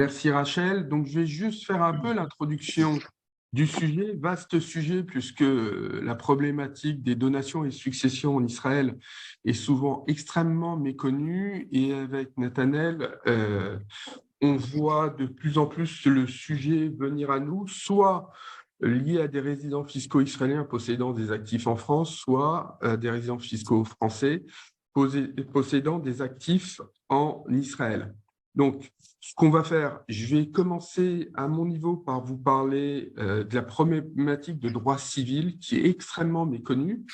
Merci Rachel. Donc, je vais juste faire un peu l'introduction du sujet, vaste sujet, puisque la problématique des donations et successions en Israël est souvent extrêmement méconnue. Et avec Nathanaël, on voit de plus en plus le sujet venir à nous, soit lié à des résidents fiscaux israéliens possédant des actifs en France, soit à des résidents fiscaux français possédant des actifs en Israël. Donc, ce qu'on va faire, je vais commencer à mon niveau par vous parler de la problématique de droit civil qui est extrêmement méconnue.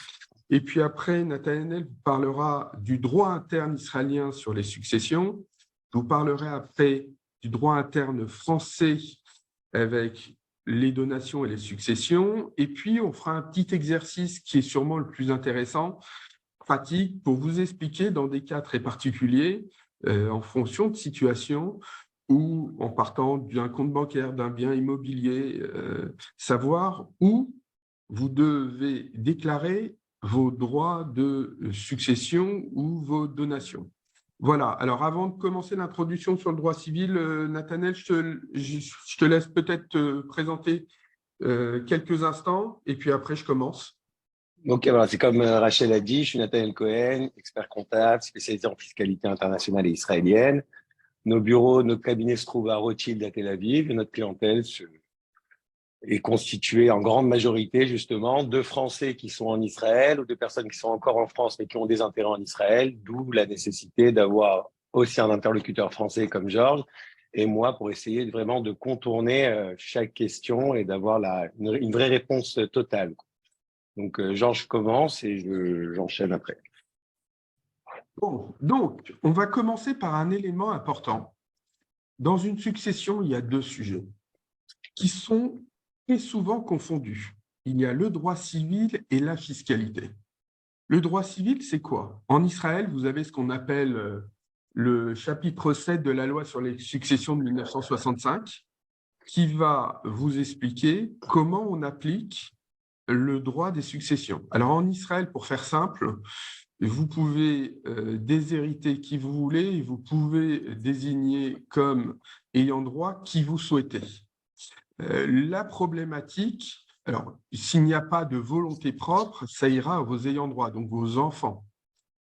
Et puis après, Nathanaël vous parlera du droit interne israélien sur les successions. Je vous parlerai après du droit interne français avec les donations et les successions. Et puis, on fera un petit exercice qui est sûrement le plus intéressant, pratique, pour vous expliquer dans des cas très particuliers, en fonction de situations, ou en partant d'un compte bancaire, d'un bien immobilier, savoir où vous devez déclarer vos droits de succession ou vos donations. Voilà, alors avant de commencer l'introduction sur le droit civil, Nathanaël, je te laisse peut-être te présenter quelques instants et puis après je commence. Donc, voilà, c'est comme Rachel a dit, je suis Nathaniel Cohen, expert comptable, spécialisé en fiscalité internationale et israélienne. Nos bureaux, notre cabinet se trouve à Rothschild à Tel Aviv et notre clientèle est constituée en grande majorité justement de Français qui sont en Israël ou de personnes qui sont encore en France mais qui ont des intérêts en Israël, d'où la nécessité d'avoir aussi un interlocuteur français comme Georges et moi pour essayer vraiment de contourner chaque question et d'avoir une vraie réponse totale. Donc, Georges commence et j'enchaîne après. Bon, donc, on va commencer par un élément important. Dans une succession, il y a deux sujets qui sont très souvent confondus. Il y a le droit civil et la fiscalité. Le droit civil, c'est quoi? En Israël, vous avez ce qu'on appelle le chapitre 7 de la loi sur les successions de 1965, qui va vous expliquer comment on applique le droit des successions. Alors en Israël, pour faire simple, vous pouvez déshériter qui vous voulez et vous pouvez désigner comme ayant droit qui vous souhaitez. La problématique, alors s'il n'y a pas de volonté propre, ça ira à vos ayants droit, donc vos enfants.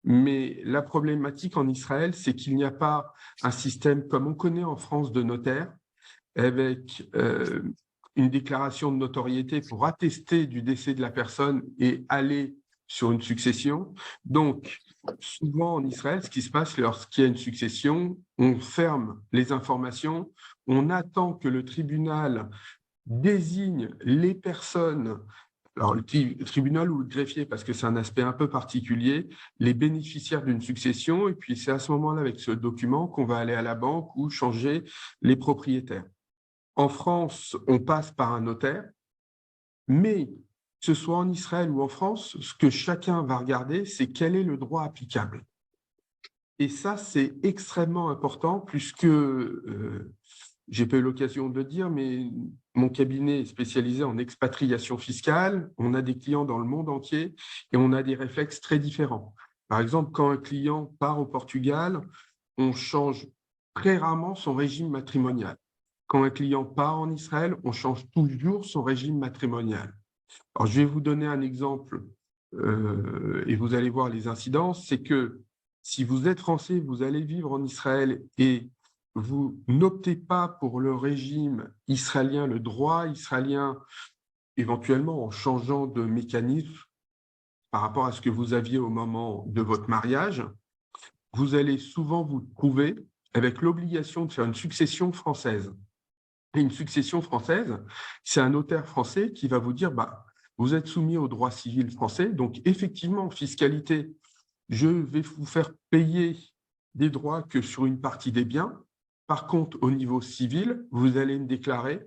Mais la problématique en Israël, c'est qu'il n'y a pas un système comme on connaît en France de notaire, avec une déclaration de notoriété pour attester du décès de la personne et aller sur une succession. Donc, souvent en Israël, ce qui se passe lorsqu'il y a une succession, on ferme les informations, on attend que le tribunal désigne les personnes, alors le tribunal ou le greffier, parce que c'est un aspect un peu particulier, les bénéficiaires d'une succession, et puis c'est à ce moment-là, avec ce document, qu'on va aller à la banque ou changer les propriétaires. En France, on passe par un notaire, mais que ce soit en Israël ou en France, ce que chacun va regarder, c'est quel est le droit applicable. Et ça, c'est extrêmement important puisque, j'ai pas eu l'occasion de le dire, mais mon cabinet est spécialisé en expatriation fiscale. On a des clients dans le monde entier et on a des réflexes très différents. Par exemple, quand un client part au Portugal, on change très rarement son régime matrimonial. Quand un client part en Israël, on change toujours son régime matrimonial. Alors, je vais vous donner un exemple et vous allez voir les incidences. C'est que si vous êtes français, vous allez vivre en Israël et vous n'optez pas pour le régime israélien, le droit israélien, éventuellement en changeant de mécanisme par rapport à ce que vous aviez au moment de votre mariage, vous allez souvent vous trouver avec l'obligation de faire une succession française. Et une succession française, c'est un notaire français qui va vous dire, bah, vous êtes soumis au droit civil français, donc effectivement, en fiscalité, je vais vous faire payer des droits que sur une partie des biens. Par contre, au niveau civil, vous allez me déclarer,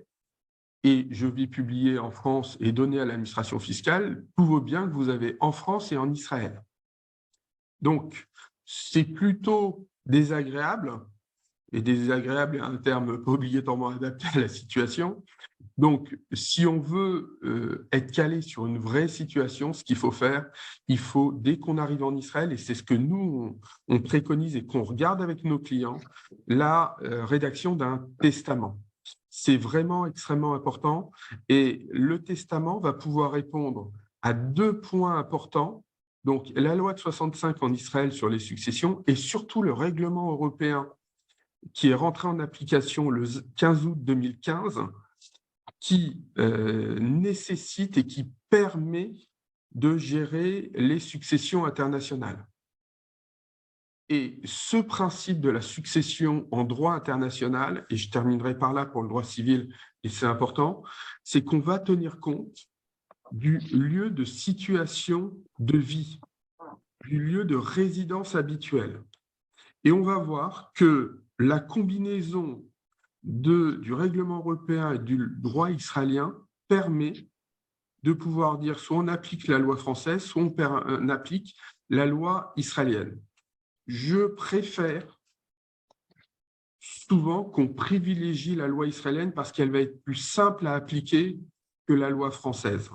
et je vais publier en France et donner à l'administration fiscale tous vos biens que vous avez en France et en Israël. Donc, c'est plutôt désagréable, et désagréable est un terme pas obligatoirement adapté à la situation, Donc, si on veut être calé sur une vraie situation, ce qu'il faut faire, il faut, dès qu'on arrive en Israël, et c'est ce que nous, on préconise et qu'on regarde avec nos clients, la rédaction d'un testament. C'est vraiment extrêmement important et le testament va pouvoir répondre à deux points importants. Donc, la loi de 65 en Israël sur les successions et surtout le règlement européen qui est rentré en application le 15 août 2015, qui nécessite et qui permet de gérer les successions internationales. Et ce principe de la succession en droit international, et je terminerai par là pour le droit civil, et c'est important, c'est qu'on va tenir compte du lieu de situation de vie, du lieu de résidence habituelle. Et on va voir que la combinaison du règlement européen et du droit israélien permet de pouvoir dire soit on applique la loi française, soit on applique la loi israélienne. Je préfère souvent qu'on privilégie la loi israélienne parce qu'elle va être plus simple à appliquer que la loi française.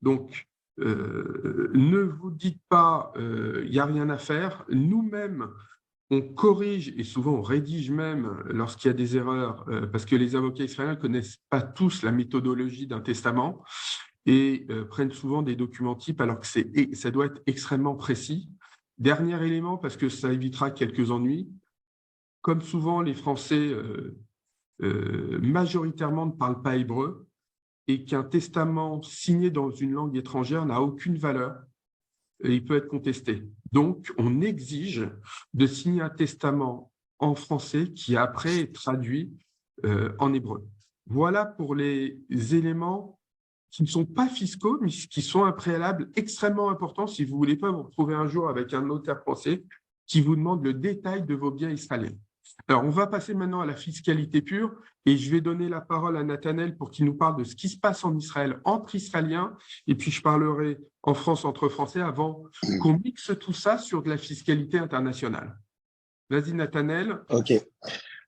Donc, ne vous dites pas il n'y a rien à faire. Nous-mêmes, on corrige et souvent on rédige même lorsqu'il y a des erreurs, parce que les avocats israéliens ne connaissent pas tous la méthodologie d'un testament et prennent souvent des documents types alors que ça doit être extrêmement précis. Dernier élément, parce que ça évitera quelques ennuis, comme souvent les Français majoritairement ne parlent pas hébreu et qu'un testament signé dans une langue étrangère n'a aucune valeur, et il peut être contesté. Donc, on exige de signer un testament en français qui après est traduit en hébreu. Voilà pour les éléments qui ne sont pas fiscaux, mais qui sont un préalable extrêmement important si vous ne voulez pas vous retrouver un jour avec un notaire français qui vous demande le détail de vos biens israéliens. Alors, on va passer maintenant à la fiscalité pure et je vais donner la parole à Nathanaël pour qu'il nous parle de ce qui se passe en Israël entre Israéliens et puis je parlerai en France entre Français avant qu'on mixe tout ça sur de la fiscalité internationale. Vas-y, Nathanaël. Ok.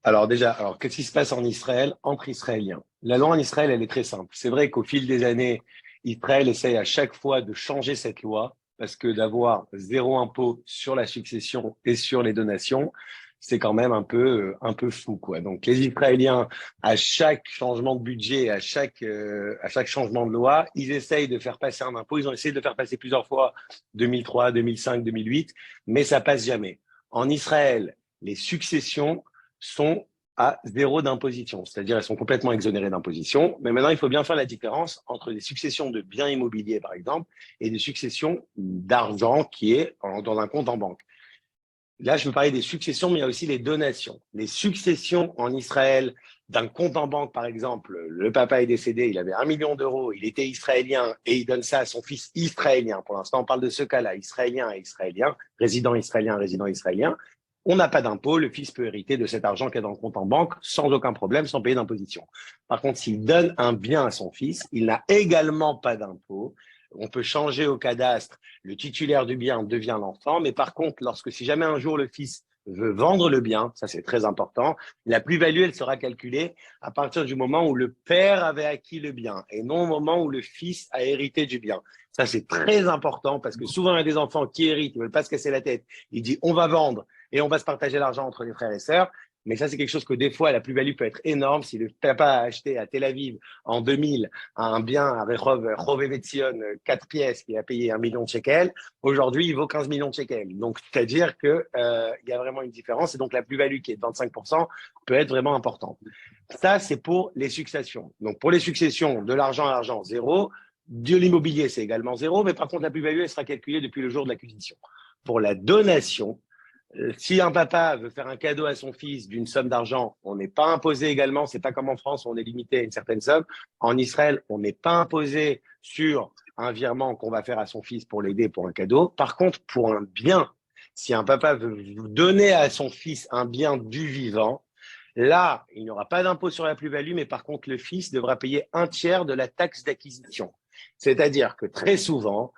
Alors déjà, qu'est-ce qui se passe en Israël entre Israéliens? La loi en Israël, elle est très simple. C'est vrai qu'au fil des années, Israël essaye à chaque fois de changer cette loi parce que d'avoir zéro impôt sur la succession et sur les donations, c'est quand même un peu fou, quoi. Donc les Israéliens, à chaque changement de budget, à chaque changement de loi, ils essayent de faire passer un impôt. Ils ont essayé de le faire passer plusieurs fois, 2003, 2005, 2008, mais ça passe jamais. En Israël, les successions sont à zéro d'imposition, c'est-à-dire elles sont complètement exonérées d'imposition. Mais maintenant, il faut bien faire la différence entre des successions de biens immobiliers, par exemple, et des successions d'argent qui est dans un compte en banque. Là, je veux parler des successions, mais il y a aussi les donations. Les successions en Israël d'un compte en banque, par exemple, le papa est décédé, il avait 1 million d'euros, il était israélien et il donne ça à son fils israélien. Pour l'instant, on parle de ce cas-là, israélien et israélien, résident israélien. On n'a pas d'impôt, le fils peut hériter de cet argent qui est dans le compte en banque sans aucun problème, sans payer d'imposition. Par contre, s'il donne un bien à son fils, il n'a également pas d'impôt. On peut changer au cadastre, le titulaire du bien devient l'enfant, mais par contre, si jamais un jour le fils veut vendre le bien, ça c'est très important, la plus-value, elle sera calculée à partir du moment où le père avait acquis le bien et non au moment où le fils a hérité du bien. Ça, c'est très important parce que souvent, il y a des enfants qui héritent, ils ne veulent pas se casser la tête. Ils disent, on va vendre et on va se partager l'argent entre les frères et sœurs. Mais ça, c'est quelque chose que des fois, la plus-value peut être énorme. Si le papa a acheté à Tel Aviv en 2000 un bien à Rehov Etzion, 4 pièces, qui a payé 1 million de shekels, aujourd'hui, il vaut 15 millions de shekels. Donc, c'est-à-dire qu'il y a vraiment une différence. Et donc, la plus-value qui est de 25% peut être vraiment importante. Ça, c'est pour les successions. Donc, pour les successions, de l'argent à l'argent, zéro. De l'immobilier, c'est également zéro. Mais par contre, la plus-value, elle sera calculée depuis le jour de l'acquisition. Pour la donation, si un papa veut faire un cadeau à son fils d'une somme d'argent, on n'est pas imposé également. C'est pas comme en France où on est limité à une certaine somme. En Israël, on n'est pas imposé sur un virement qu'on va faire à son fils pour l'aider pour un cadeau. Par contre, pour un bien, si un papa veut donner à son fils un bien du vivant, là, il n'y aura pas d'impôt sur la plus-value, mais par contre, le fils devra payer 1/3 de la taxe d'acquisition. C'est-à-dire que très souvent,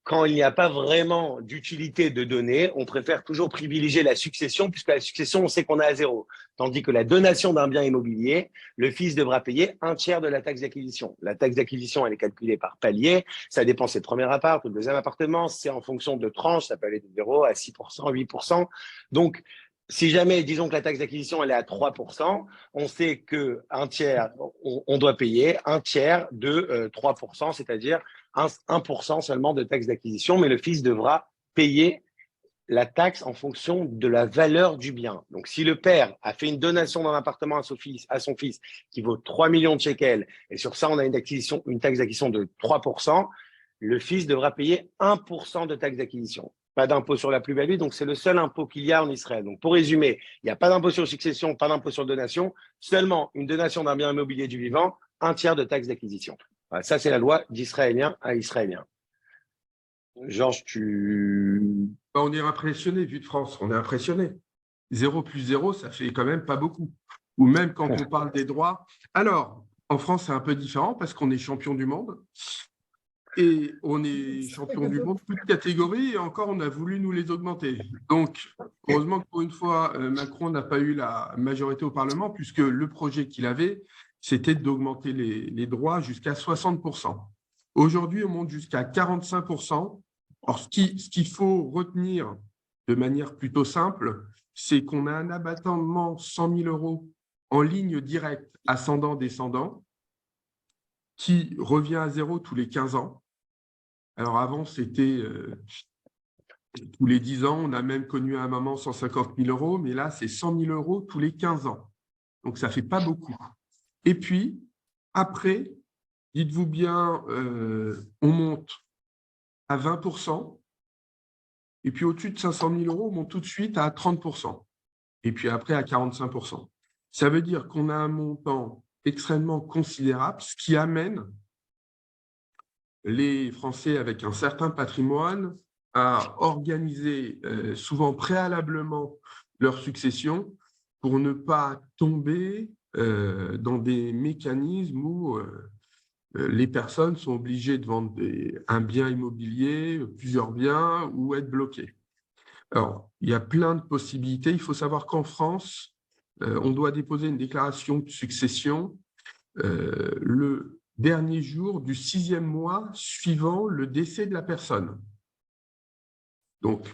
quand il n'y a pas vraiment d'utilité de donner, on préfère toujours privilégier la succession, puisque la succession, on sait qu'on est à zéro. Tandis que la donation d'un bien immobilier, le fils devra payer un tiers de la taxe d'acquisition. La taxe d'acquisition, elle est calculée par palier. Ça dépend, c'est le premier appart ou le deuxième appartement. C'est en fonction de tranches. Ça peut aller de 0 à 6%, 8%. Donc, si jamais, disons que la taxe d'acquisition, elle est à 3%, on sait qu'un tiers, on doit payer un tiers de 3%, c'est-à-dire 1% seulement de taxe d'acquisition, mais le fils devra payer la taxe en fonction de la valeur du bien. Donc, si le père a fait une donation d'un appartement à son fils qui vaut 3 millions de shekels, et sur ça, on a une taxe d'acquisition de 3%, le fils devra payer 1% de taxe d'acquisition. Pas d'impôt sur la plus-value, donc c'est le seul impôt qu'il y a en Israël. Donc, pour résumer, il n'y a pas d'impôt sur succession, pas d'impôt sur donation, seulement une donation d'un bien immobilier du vivant, un tiers de taxe d'acquisition. Voilà, ça, c'est la loi d'Israélien à Israélien. Georges, On est impressionné, vu de France, on est impressionné. 0 plus 0, ça fait quand même pas beaucoup. Ou même quand on parle des droits. Alors, en France, c'est un peu différent parce qu'on est champion du monde. Et on est champion du monde, toute catégorie, et encore, on a voulu nous les augmenter. Donc, heureusement que pour une fois, Macron n'a pas eu la majorité au Parlement, puisque le projet qu'il avait, c'était d'augmenter les droits jusqu'à 60%. Aujourd'hui, on monte jusqu'à 45%. Alors, ce qu'il faut retenir de manière plutôt simple, c'est qu'on a un abattement 100 000 euros en ligne directe ascendant-descendant qui revient à zéro tous les 15 ans. Alors avant, c'était tous les 10 ans. On a même connu à un moment 150 000 euros, mais là, c'est 100 000 euros tous les 15 ans. Donc, ça ne fait pas beaucoup. Et puis, après, dites-vous bien, on monte à 20%. Et puis, au-dessus de 500 000 euros, on monte tout de suite à 30%. Et puis après, à 45%. Ça veut dire qu'on a un montant extrêmement considérable, ce qui amène les Français avec un certain patrimoine à organiser souvent préalablement leur succession pour ne pas tomber dans des mécanismes où les personnes sont obligées de vendre un bien immobilier, plusieurs biens, ou être bloquées. Alors, il y a plein de possibilités. Il faut savoir qu'en France, on doit déposer une déclaration de succession le dernier jour du 6e mois suivant le décès de la personne. Donc,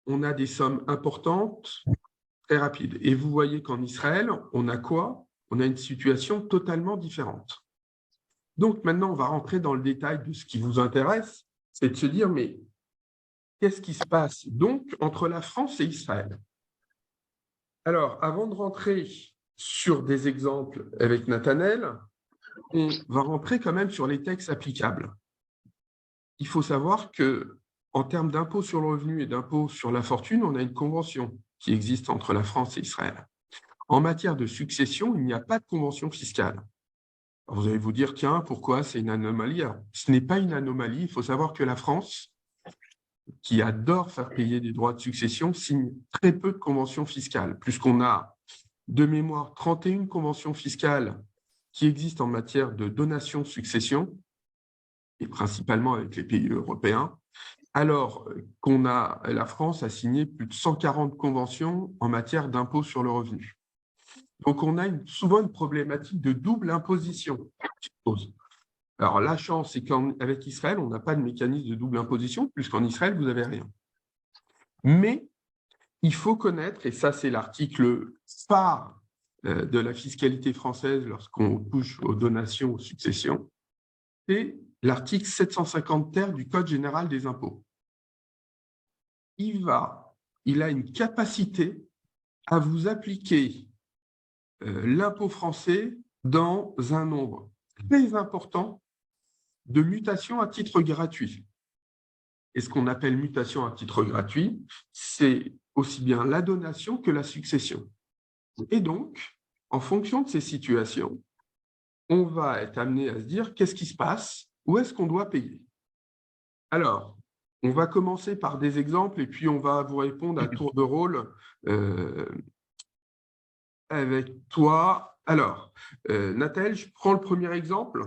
on a des sommes importantes, très rapides. Et vous voyez qu'en Israël, on a quoi? On a une situation totalement différente. Donc, maintenant, on va rentrer dans le détail de ce qui vous intéresse, c'est de se dire, mais qu'est-ce qui se passe donc entre la France et Israël? Alors, avant de rentrer sur des exemples avec Nathanaël, on va rentrer quand même sur les textes applicables. Il faut savoir qu'en termes d'impôt sur le revenu et d'impôt sur la fortune, on a une convention qui existe entre la France et Israël. En matière de succession, il n'y a pas de convention fiscale. Alors vous allez vous dire, tiens, pourquoi c'est une anomalie? Alors, ce n'est pas une anomalie. Il faut savoir que la France, qui adore faire payer des droits de succession, signe très peu de conventions fiscales, puisqu'on a de mémoire 31 conventions fiscales qui existent en matière de donation-succession, et principalement avec les pays européens, alors la France a signé plus de 140 conventions en matière d'impôt sur le revenu. Donc, on a souvent une problématique de double imposition qui se pose. Alors, la chance, c'est qu'avec Israël, on n'a pas de mécanisme de double imposition, puisqu'en Israël, vous n'avez rien. Mais il faut connaître, et ça, c'est l'article phare de la fiscalité française lorsqu'on touche aux donations, aux successions, c'est l'article 750 ter du Code général des impôts. Il a une capacité à vous appliquer l'impôt français dans un nombre très important de mutations à titre gratuit. Et ce qu'on appelle mutation à titre gratuit, c'est aussi bien la donation que la succession. Et donc, en fonction de ces situations, on va être amené à se dire qu'est-ce qui se passe, où est-ce qu'on doit payer. Alors, on va commencer par des exemples et puis on va vous répondre à tour de rôle avec toi. Alors, Nathalie, je prends le premier exemple.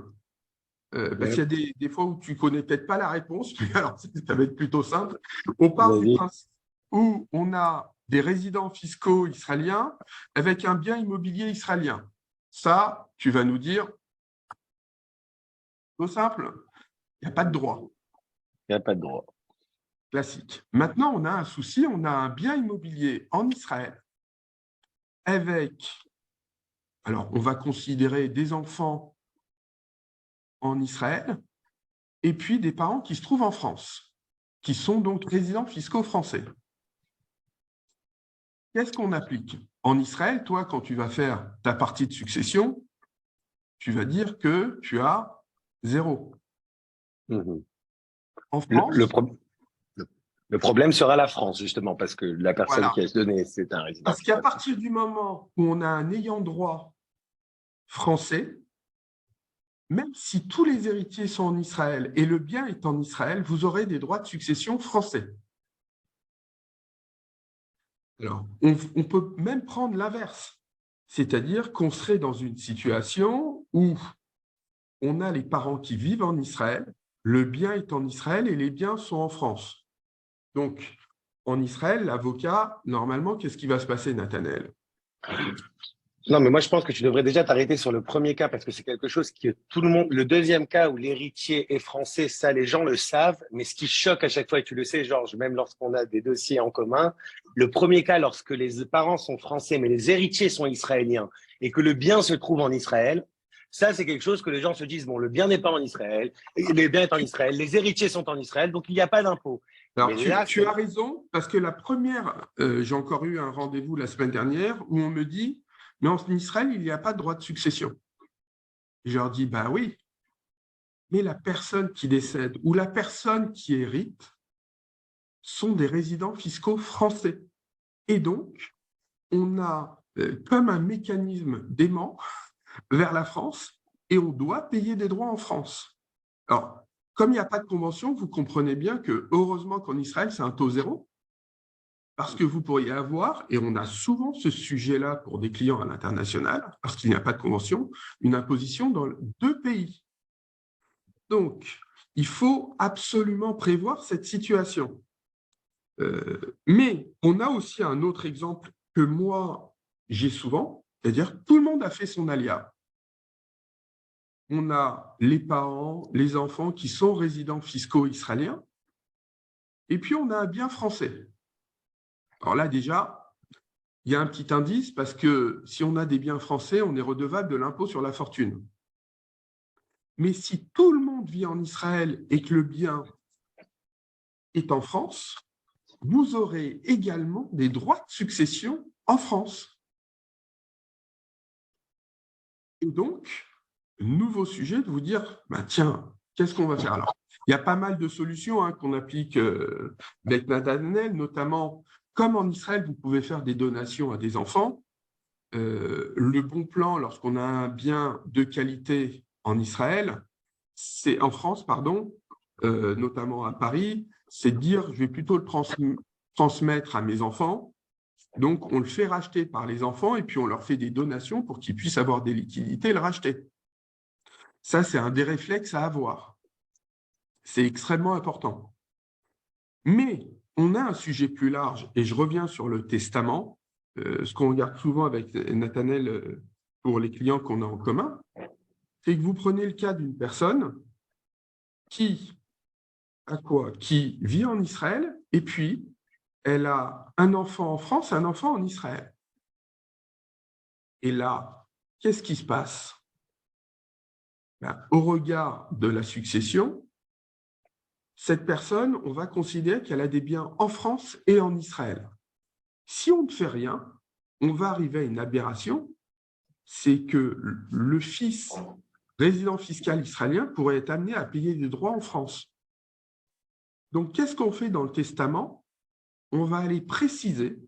parce qu'il y a des fois où tu ne connais peut-être pas la réponse, mais alors ça va être plutôt simple. On part du principe où on a des résidents fiscaux israéliens avec un bien immobilier israélien. Ça, tu vas nous dire, tout simple, il n'y a pas de droit. Il n'y a pas de droit. Classique. Maintenant, on a un souci, on a un bien immobilier en Israël avec, alors on va considérer des enfants en Israël et puis des parents qui se trouvent en France, qui sont donc résidents fiscaux français. Qu'est-ce qu'on applique? En Israël, toi, quand tu vas faire ta partie de succession, tu vas dire que tu as 0. En France, le problème sera la France, justement, parce que la personne voilà. qui a donné, c'est un résident. Parce qu'à partir du moment où on a un ayant droit français, même si tous les héritiers sont en Israël et le bien est en Israël, vous aurez des droits de succession français. Alors, on peut même prendre l'inverse, c'est-à-dire qu'on serait dans une situation où on a les parents qui vivent en Israël, le bien est en Israël et les biens sont en France. Donc, en Israël, l'avocat, normalement, qu'est-ce qui va se passer, Nathanaël? Non, mais moi, je pense que tu devrais déjà t'arrêter sur le premier cas parce que c'est quelque chose que tout le monde. Le deuxième cas où l'héritier est français, ça, les gens le savent. Mais ce qui choque à chaque fois, et tu le sais, Georges, même lorsqu'on a des dossiers en commun, le premier cas, lorsque les parents sont français, mais les héritiers sont israéliens et que le bien se trouve en Israël, ça, c'est quelque chose que les gens se disent, bon, le bien n'est pas en Israël, le bien est en Israël, les héritiers sont en Israël, donc il n'y a pas d'impôt. Alors, Mais là, tu as raison, parce que la première, j'ai encore eu un rendez-vous la semaine dernière où on me dit, mais en Israël, il n'y a pas de droit de succession. Je leur dis, bah oui, mais la personne qui décède ou la personne qui hérite sont des résidents fiscaux français. Et donc, on a comme un mécanisme d'aimant vers la France et on doit payer des droits en France. Alors, comme il n'y a pas de convention, vous comprenez bien que heureusement qu'en Israël, c'est un taux zéro, parce que vous pourriez avoir, et on a souvent ce sujet-là pour des clients à l'international, parce qu'il n'y a pas de convention, une imposition dans 2 pays. Donc, il faut absolument prévoir cette situation. Mais on a aussi un autre exemple que moi, j'ai souvent, c'est-à-dire tout le monde a fait son alia. On a les parents, les enfants qui sont résidents fiscaux israéliens, et puis on a un bien français. Alors là, déjà, il y a un petit indice parce que si on a des biens français, on est redevable de l'impôt sur la fortune. Mais si tout le monde vit en Israël et que le bien est en France, vous aurez également des droits de succession en France. Et donc, nouveau sujet de vous dire, bah tiens, qu'est-ce qu'on va faire alors? Il y a pas mal de solutions qu'on applique avec Nathanaël, notamment, comme en Israël, vous pouvez faire des donations à des enfants. Le bon plan, lorsqu'on a un bien de qualité en Israël, c'est en France, pardon, notamment à Paris, c'est de dire, je vais plutôt le transmettre à mes enfants. Donc, on le fait racheter par les enfants et puis on leur fait des donations pour qu'ils puissent avoir des liquidités et le racheter. Ça, c'est un des réflexes à avoir. C'est extrêmement important. Mais on a un sujet plus large, et je reviens sur le testament, ce qu'on regarde souvent avec Nathanaël pour les clients qu'on a en commun, c'est que vous prenez le cas d'une personne qui vit en Israël, et puis elle a un enfant en France, un enfant en Israël. Et là, qu'est-ce qui se passe? Au regard de la succession, cette personne, on va considérer qu'elle a des biens en France et en Israël. Si on ne fait rien, on va arriver à une aberration, c'est que le fils résident fiscal israélien pourrait être amené à payer des droits en France. Donc, qu'est-ce qu'on fait dans le testament? On va aller préciser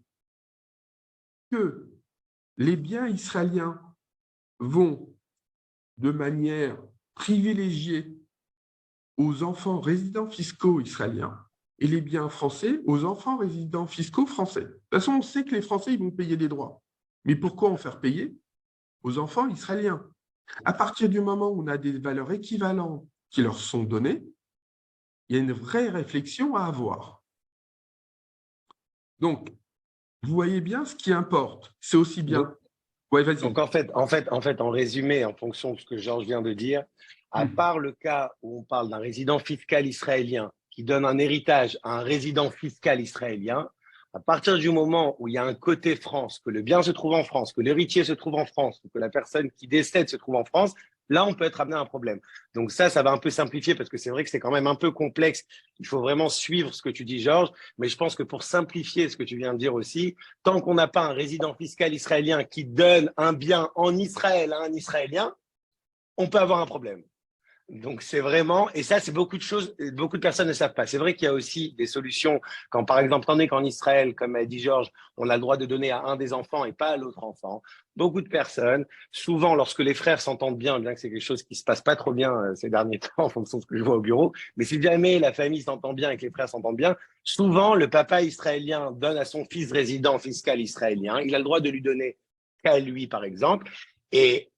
que les biens israéliens vont de manière privilégiée aux enfants résidents fiscaux israéliens et les biens français aux enfants résidents fiscaux français. De toute façon, on sait que les Français ils vont payer des droits. Mais pourquoi en faire payer aux enfants israéliens? À partir du moment où on a des valeurs équivalentes qui leur sont données, il y a une vraie réflexion à avoir. Donc, vous voyez bien ce qui importe. C'est aussi bien. Oui, vas-y. Donc, en résumé, en fonction de ce que Georges vient de dire, à part le cas où on parle d'un résident fiscal israélien qui donne un héritage à un résident fiscal israélien, à partir du moment où il y a un côté France, que le bien se trouve en France, que l'héritier se trouve en France, que la personne qui décède se trouve en France, là, on peut être amené à un problème. Donc ça va un peu simplifier parce que c'est vrai que c'est quand même un peu complexe. Il faut vraiment suivre ce que tu dis, Georges. Mais je pense que pour simplifier ce que tu viens de dire aussi, tant qu'on n'a pas un résident fiscal israélien qui donne un bien en Israël à un Israélien, on peut avoir un problème. Donc c'est vraiment, et ça c'est beaucoup de choses, beaucoup de personnes ne savent pas. C'est vrai qu'il y a aussi des solutions quand par exemple on est qu'en Israël, comme a dit Georges, on a le droit de donner à un des enfants et pas à l'autre enfant. Beaucoup de personnes, souvent lorsque les frères s'entendent bien, bien que c'est quelque chose qui se passe pas trop bien ces derniers temps en fonction de ce que je vois au bureau, mais si jamais la famille s'entend bien et que les frères s'entendent bien, souvent le papa israélien donne à son fils résident fiscal israélien, il a le droit de lui donner qu'à lui par exemple, et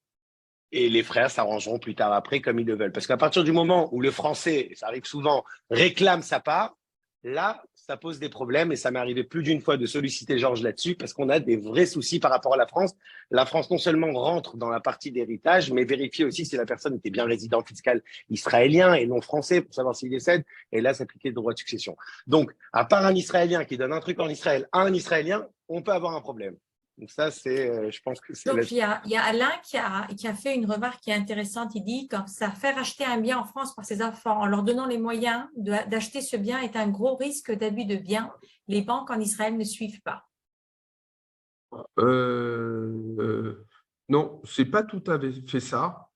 les frères s'arrangeront plus tard après comme ils le veulent. Parce qu'à partir du moment où le français, ça arrive souvent, réclame sa part, là, ça pose des problèmes et ça m'est arrivé plus d'une fois de solliciter Georges là-dessus parce qu'on a des vrais soucis par rapport à la France. La France non seulement rentre dans la partie d'héritage, mais vérifie aussi si la personne était bien résident fiscal israélien et non français pour savoir s'il décède. Et là, s'appliquer le droit de succession. Donc, à part un Israélien qui donne un truc en Israël à un Israélien, on peut avoir un problème. Donc ça, je pense que c'est… Donc, il y a Alain qui a fait une remarque qui est intéressante. Il dit que ça fait racheter un bien en France par ses enfants en leur donnant les moyens d'acheter ce bien est un gros risque d'abus de biens. Les banques en Israël ne suivent pas. Non, c'est pas tout à fait ça.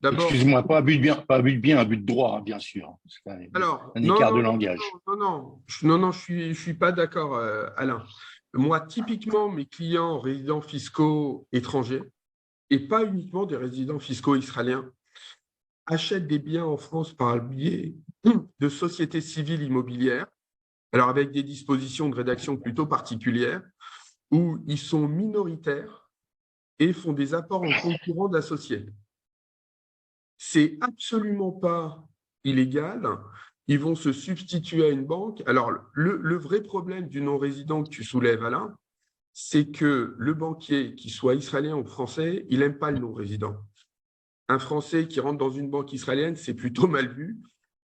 D'abord, excuse-moi, pas abus de bien, pas abus de bien, abus de droit, hein, bien sûr. C'est un écart de langage. Non, je suis pas d'accord, Alain. Moi, typiquement, mes clients résidents fiscaux étrangers, et pas uniquement des résidents fiscaux israéliens, achètent des biens en France par le biais de sociétés civiles immobilières, alors avec des dispositions de rédaction plutôt particulières, où ils sont minoritaires et font des apports en concurrent d'associés. C'est absolument pas illégal. Ils vont se substituer à une banque. Alors, le vrai problème du non-résident que tu soulèves, Alain, c'est que le banquier, qu'il soit israélien ou français, il n'aime pas le non-résident. Un Français qui rentre dans une banque israélienne, c'est plutôt mal vu.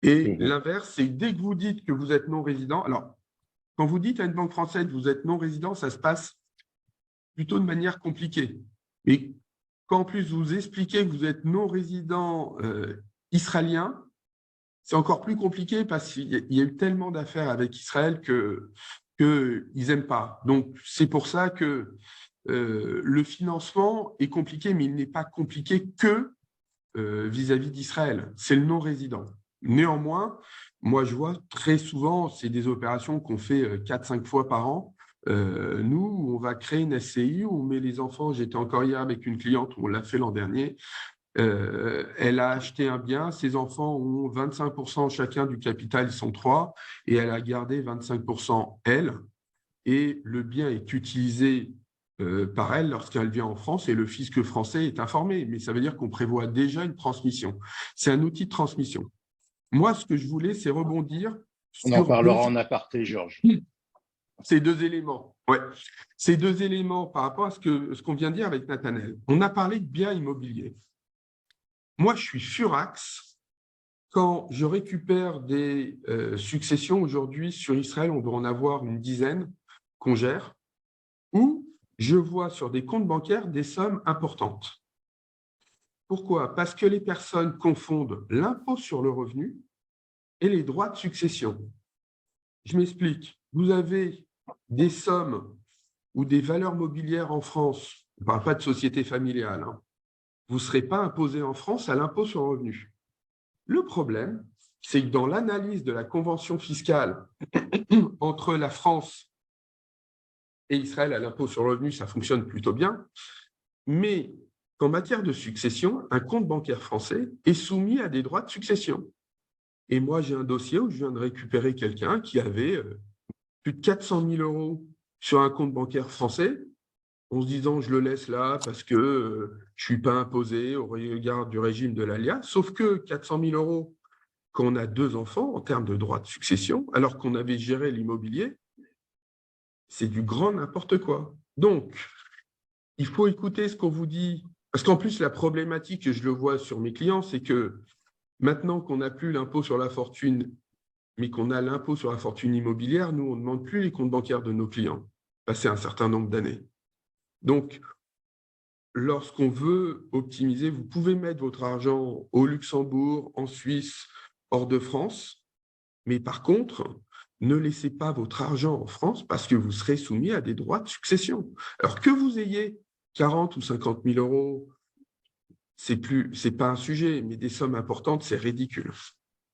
Et l'inverse, c'est dès que vous dites que vous êtes non-résident, alors, quand vous dites à une banque française que vous êtes non-résident, ça se passe plutôt de manière compliquée. Et quand en plus vous expliquez que vous êtes non-résident israélien, c'est encore plus compliqué parce qu'il y a eu tellement d'affaires avec Israël qu'ils n'aiment pas. Donc, c'est pour ça que le financement est compliqué, mais il n'est pas compliqué que vis-à-vis d'Israël. C'est le non-résident. Néanmoins, moi, je vois très souvent, c'est des opérations qu'on fait 4-5 fois par an. Nous, on va créer une SCI où on met les enfants. J'étais encore hier avec une cliente, on l'a fait l'an dernier. Elle a acheté un bien, ses enfants ont 25% chacun du capital, ils sont 3, et elle a gardé 25% elle, et le bien est utilisé par elle lorsqu'elle vient en France, et le fisc français est informé, mais ça veut dire qu'on prévoit déjà une transmission. C'est un outil de transmission. Moi, ce que je voulais, c'est rebondir sur… On en parlera en aparté, Georges. Ces deux éléments. Ouais. Ces deux éléments par rapport à ce qu'on vient de dire avec Nathanaël. On a parlé de biens immobiliers. Moi, je suis furax quand je récupère des successions. Aujourd'hui, sur Israël, on doit en avoir une dizaine qu'on gère, où je vois sur des comptes bancaires des sommes importantes. Pourquoi? Parce que les personnes confondent l'impôt sur le revenu et les droits de succession. Je m'explique. Vous avez des sommes ou des valeurs mobilières en France, on ne parle pas de société familiale, hein, vous ne serez pas imposé en France à l'impôt sur le revenu. Le problème, c'est que dans l'analyse de la convention fiscale entre la France et Israël à l'impôt sur le revenu, ça fonctionne plutôt bien, mais qu'en matière de succession, un compte bancaire français est soumis à des droits de succession. Et moi, j'ai un dossier où je viens de récupérer quelqu'un qui avait plus de 400 000 € sur un compte bancaire français en se disant je le laisse là parce que je ne suis pas imposé au regard du régime de l'ALIA, sauf que 400 000 euros quand on a 2 enfants en termes de droits de succession, alors qu'on avait géré l'immobilier, c'est du grand n'importe quoi. Donc, il faut écouter ce qu'on vous dit, parce qu'en plus, la problématique, que je le vois sur mes clients, c'est que maintenant qu'on n'a plus l'impôt sur la fortune, mais qu'on a l'impôt sur la fortune immobilière, nous, on ne demande plus les comptes bancaires de nos clients, passé un certain nombre d'années. Donc, lorsqu'on veut optimiser, vous pouvez mettre votre argent au Luxembourg, en Suisse, hors de France, mais par contre, ne laissez pas votre argent en France parce que vous serez soumis à des droits de succession. Alors que vous ayez 40 ou 50 000 euros, c'est pas un sujet, mais des sommes importantes, c'est ridicule.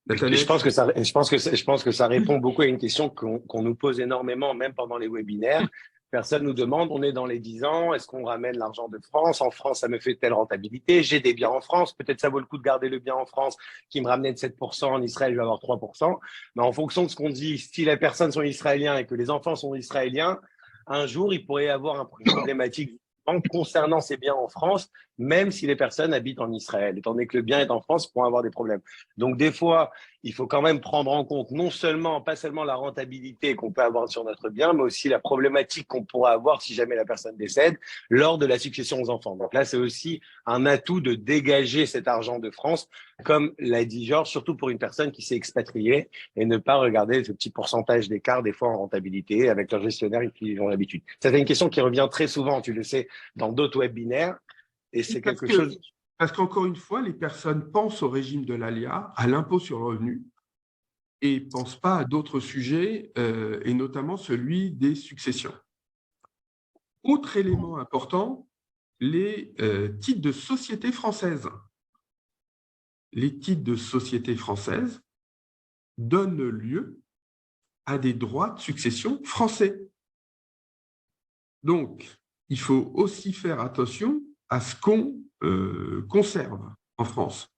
Je pense que ça répond beaucoup à une question qu'on nous pose énormément, même pendant les webinaires. Personne nous demande, on est dans les 10 ans, est-ce qu'on ramène l'argent de France? En France, ça me fait telle rentabilité, j'ai des biens en France, peut-être ça vaut le coup de garder le bien en France qui me ramenait de 7%, en Israël, je vais avoir 3%. Mais en fonction de ce qu'on dit, si les personnes sont israéliens et que les enfants sont israéliens, un jour, il pourrait y avoir une problématique concernant ces biens en France, même si les personnes habitent en Israël. Étant donné que le bien est en France, ils pourront avoir des problèmes. Donc, des fois, il faut quand même prendre en compte pas seulement la rentabilité qu'on peut avoir sur notre bien, mais aussi la problématique qu'on pourra avoir si jamais la personne décède lors de la succession aux enfants. Donc là, c'est aussi un atout de dégager cet argent de France, comme l'a dit Georges, surtout pour une personne qui s'est expatriée et ne pas regarder ce petit pourcentage d'écart des fois en rentabilité avec leurs gestionnaires qui ont l'habitude. Ça, c'est une question qui revient très souvent, tu le sais, dans d'autres webinaires. Et c'est quelque chose… Parce qu'encore une fois, les personnes pensent au régime de l'ALIA, à l'impôt sur le revenu, et ne pensent pas à d'autres sujets, et notamment celui des successions. Autre élément important, les titres de société française. Les titres de société française donnent lieu à des droits de succession français. Donc, il faut aussi faire attention à ce qu'on conserve en France.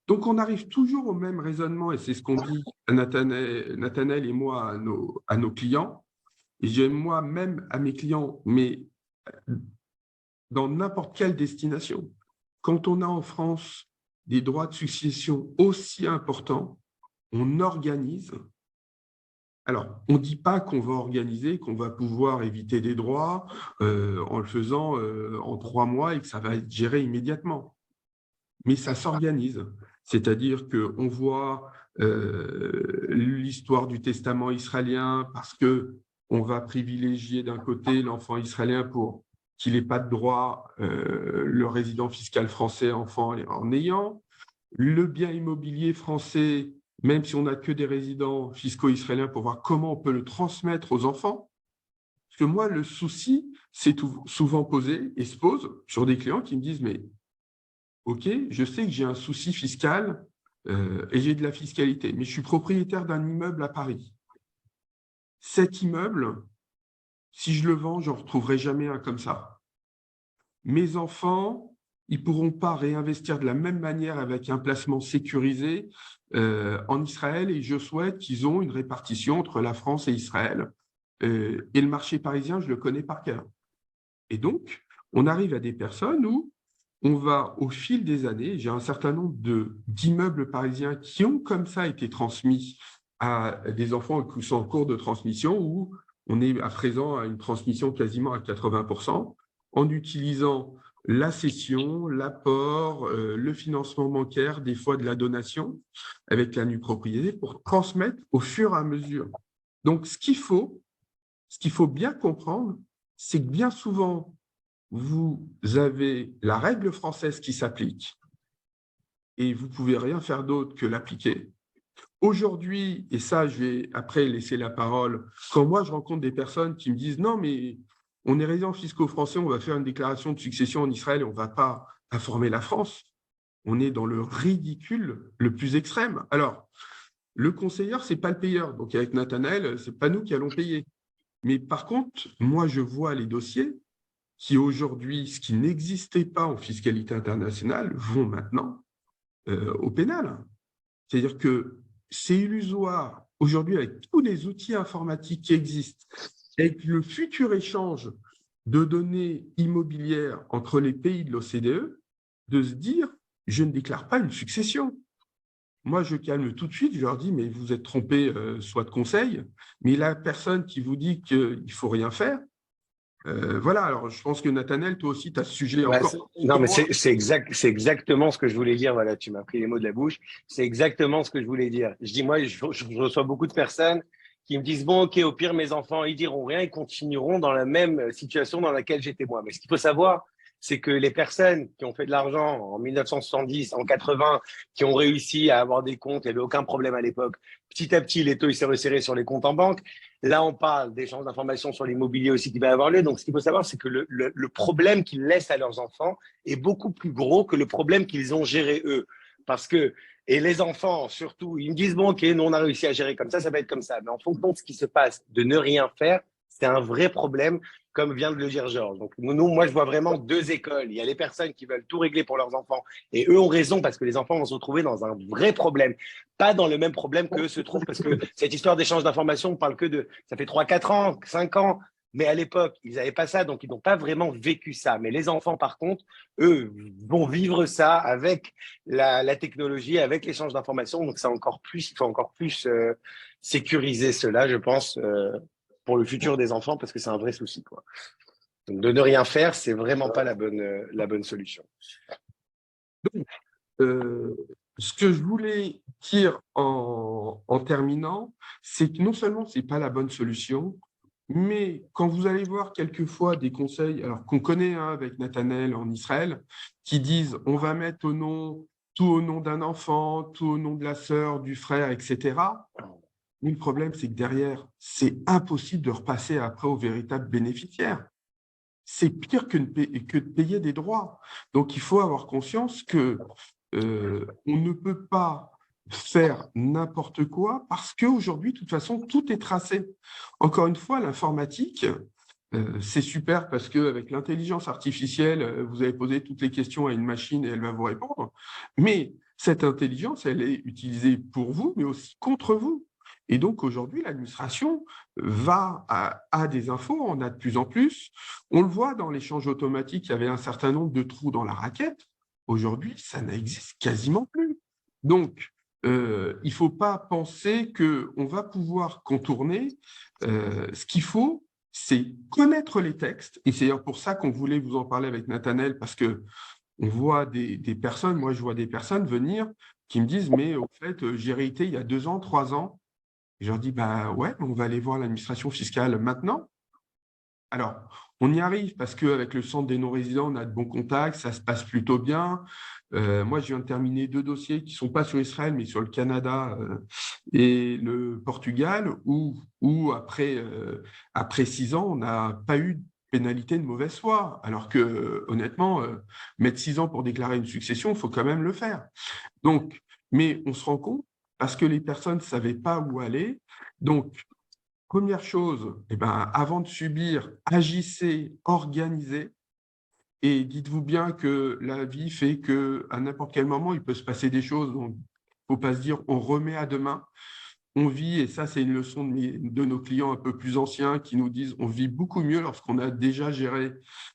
Donc, on arrive toujours au même raisonnement, et c'est ce qu'on dit Nathanaël et moi à nos clients, et j'aime moi-même à mes clients, mais dans n'importe quelle destination. Quand on a en France des droits de succession aussi importants, on organise. Alors, on ne dit pas qu'on va organiser, qu'on va pouvoir éviter des droits en le faisant en 3 mois et que ça va être géré immédiatement. Mais ça s'organise. C'est-à-dire qu'on voit l'histoire du testament israélien parce qu'on va privilégier d'un côté l'enfant israélien pour qu'il n'ait pas de droit, le résident fiscal français enfant en ayant. Le bien immobilier français, même si on n'a que des résidents fiscaux israéliens, pour voir comment on peut le transmettre aux enfants. Parce que moi, le souci s'est souvent posé et se pose sur des clients qui me disent « mais ok, je sais que j'ai un souci fiscal et j'ai de la fiscalité, mais je suis propriétaire d'un immeuble à Paris. Cet immeuble, si je le vends, je n'en retrouverai jamais un comme ça. Mes enfants, ils ne pourront pas réinvestir de la même manière avec un placement sécurisé en Israël et je souhaite qu'ils aient une répartition entre la France et Israël. Et le marché parisien, je le connais par cœur. Et donc, on arrive à des personnes où on va, au fil des années, j'ai un certain nombre d'immeubles parisiens qui ont comme ça été transmis à des enfants qui sont en cours de transmission, où on est à présent à une transmission quasiment à 80%, en utilisant la cession, l'apport, le financement bancaire, des fois de la donation, avec la nue propriété, pour transmettre au fur et à mesure. Donc, ce qu'il faut bien comprendre, c'est que bien souvent, vous avez la règle française qui s'applique et vous ne pouvez rien faire d'autre que l'appliquer. Aujourd'hui, et ça, je vais après laisser la parole, quand moi je rencontre des personnes qui me disent « non, mais on est résident fiscaux français, on va faire une déclaration de succession en Israël et on ne va pas informer la France », on est dans le ridicule le plus extrême. Alors, le conseilleur, ce n'est pas le payeur. Donc, avec Nathanaël, ce n'est pas nous qui allons payer. Mais par contre, moi, je vois les dossiers qui aujourd'hui, ce qui n'existait pas en fiscalité internationale, vont maintenant au pénal. C'est-à-dire que c'est illusoire. Aujourd'hui, avec tous les outils informatiques qui existent, avec le futur échange de données immobilières entre les pays de l'OCDE, de se dire « je ne déclare pas une succession ». Moi, je calme tout de suite, je leur dis « mais vous êtes trompé, soit de conseil, mais la personne qui vous dit qu'il ne faut rien faire ». Voilà, alors je pense que Nathanaël, toi aussi, tu as ce sujet encore. Non, mais c'est exactement ce que je voulais dire. Voilà, tu m'as pris les mots de la bouche. C'est exactement ce que je voulais dire. Je dis, moi, je reçois beaucoup de personnes qui me disent, bon, OK, au pire, mes enfants, ils diront rien, ils continueront dans la même situation dans laquelle j'étais moi. Mais ce qu'il faut savoir, c'est que les personnes qui ont fait de l'argent en 1970, en 80, qui ont réussi à avoir des comptes, il n'y avait aucun problème à l'époque. Petit à petit, l'étau il s'est resserré sur les comptes en banque. Là, on parle d'échanges d'informations sur l'immobilier aussi qui va avoir lieu. Donc, ce qu'il faut savoir, c'est que le problème qu'ils laissent à leurs enfants est beaucoup plus gros que le problème qu'ils ont géré eux. Parce que, et les enfants, surtout, ils me disent, bon, OK, nous, on a réussi à gérer comme ça va être comme ça. Mais en fonction de ce qui se passe, de ne rien faire, c'est un vrai problème, comme vient de le dire Georges. Donc, moi, je vois vraiment deux écoles. Il y a les personnes qui veulent tout régler pour leurs enfants. Et eux ont raison parce que les enfants vont se retrouver dans un vrai problème. Pas dans le même problème qu'eux se trouvent parce que cette histoire d'échange d'informations, on parle que de… Ça fait 3, 4 ans, 5 ans. Mais à l'époque, ils n'avaient pas ça, donc ils n'ont pas vraiment vécu ça. Mais les enfants, par contre, eux, vont vivre ça avec la technologie, avec l'échange d'informations. Donc, c'est encore plus, il faut encore plus sécuriser cela, je pense, pour le futur des enfants, parce que c'est un vrai souci, quoi. Donc, de ne rien faire, c'est vraiment pas la bonne solution. Donc, ce que je voulais dire en terminant, c'est que non seulement ce n'est pas la bonne solution, mais quand vous allez voir quelquefois des conseils, alors qu'on connaît avec Nathanaël en Israël, qui disent on va mettre tout au nom d'un enfant, tout au nom de la sœur, du frère, etc. Mais le problème, c'est que derrière, c'est impossible de repasser après aux véritables bénéficiaires. C'est pire que de payer des droits. Donc, il faut avoir conscience que on ne peut pas faire n'importe quoi parce qu'aujourd'hui, de toute façon, tout est tracé. Encore une fois, l'informatique, c'est super parce qu'avec l'intelligence artificielle, vous allez poser toutes les questions à une machine et elle va vous répondre. Mais cette intelligence, elle est utilisée pour vous, mais aussi contre vous. Et donc, aujourd'hui, l'administration a des infos, on a de plus en plus. On le voit dans l'échange automatique, il y avait un certain nombre de trous dans la raquette. Aujourd'hui, ça n'existe quasiment plus. Donc, il ne faut pas penser qu'on va pouvoir contourner. Ce qu'il faut, c'est connaître les textes. Et c'est d'ailleurs pour ça qu'on voulait vous en parler avec Nathanaël, parce qu'on voit des personnes, moi je vois des personnes venir qui me disent « mais au fait, j'ai hérité il y a 2 ans, 3 ans ». Et je leur dis « bah ouais, on va aller voir l'administration fiscale maintenant ». Alors, on y arrive parce qu'avec le centre des non-résidents, on a de bons contacts, ça se passe plutôt bien. Moi, je viens de terminer 2 dossiers qui ne sont pas sur Israël, mais sur le Canada et le Portugal, où après 6 ans, on n'a pas eu de pénalité de mauvaise foi. Alors que, honnêtement, mettre 6 ans pour déclarer une succession, il faut quand même le faire. Donc, mais on se rend compte, parce que les personnes ne savaient pas où aller. Donc, première chose, avant de subir, agissez, organisez. Et dites-vous bien que la vie fait qu'à n'importe quel moment, il peut se passer des choses. Donc, il ne faut pas se dire on remet à demain. On vit, et ça, c'est une leçon de nos clients un peu plus anciens qui nous disent on vit beaucoup mieux lorsqu'on a déjà géré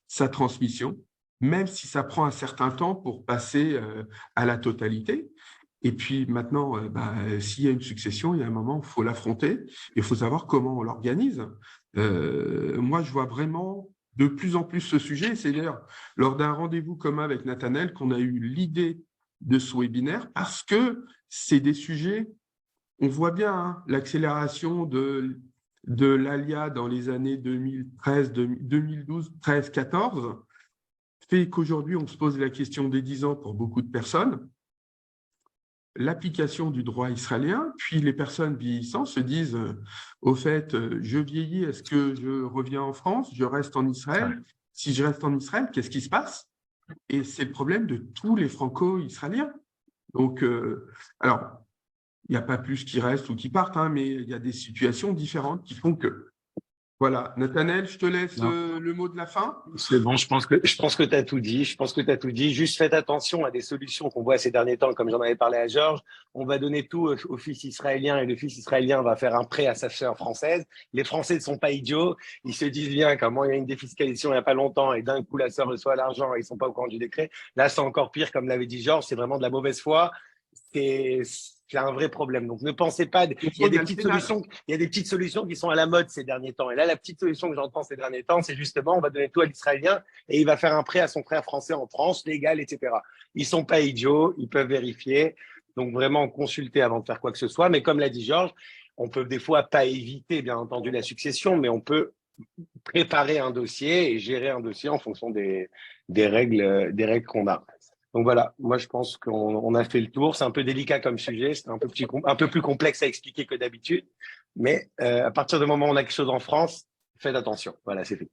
sa transmission, même si ça prend un certain temps pour passer à la totalité. Et puis maintenant, s'il y a une succession, il y a un moment où il faut l'affronter. Il faut savoir comment on l'organise. Moi, je vois vraiment de plus en plus ce sujet. C'est d'ailleurs lors d'un rendez-vous commun avec Nathanaël qu'on a eu l'idée de ce webinaire parce que c'est des sujets, on voit bien l'accélération de l'ALIA dans les années 2013, 2012, 13, 14, fait qu'aujourd'hui, on se pose la question des 10 ans pour beaucoup de personnes. L'application du droit israélien, puis les personnes vieillissant se disent au fait, je vieillis, est-ce que je reviens en France, je reste en Israël? Si je reste en Israël, qu'est-ce qui se passe? Et c'est le problème de tous les franco-israéliens. Donc, alors, il n'y a pas plus qui restent ou qui partent, mais il y a des situations différentes qui font que Voilà. Nathanaël, je te laisse le mot de la fin. C'est bon, je pense que tu as tout dit. Je pense que tu as tout dit. Juste faites attention à des solutions qu'on voit ces derniers temps, comme j'en avais parlé à Georges. On va donner tout au fils israélien et le fils israélien va faire un prêt à sa sœur française. Les Français ne sont pas idiots. Ils se disent bien qu'à il y a une défiscalisation il n'y a pas longtemps et d'un coup la sœur reçoit l'argent et ils ne sont pas au courant du décret. Là, c'est encore pire, comme l'avait dit Georges, c'est vraiment de la mauvaise foi. C'est un vrai problème. Donc, ne pensez pas. Il y a des petites solutions qui sont à la mode ces derniers temps. Et là, la petite solution que j'entends ces derniers temps, c'est justement, on va donner tout à l'Israélien et il va faire un prêt à son frère français en France, légal, etc. Ils sont pas idiots, ils peuvent vérifier. Donc, vraiment, consulter avant de faire quoi que ce soit. Mais comme l'a dit Georges, on peut des fois pas éviter, bien entendu, la succession, mais on peut préparer un dossier et gérer un dossier en fonction des règles qu'on a. Donc voilà, moi je pense qu'on a fait le tour. C'est un peu délicat comme sujet, c'est un peu plus complexe à expliquer que d'habitude. Mais à partir du moment où on a quelque chose en France, faites attention. Voilà, c'est tout.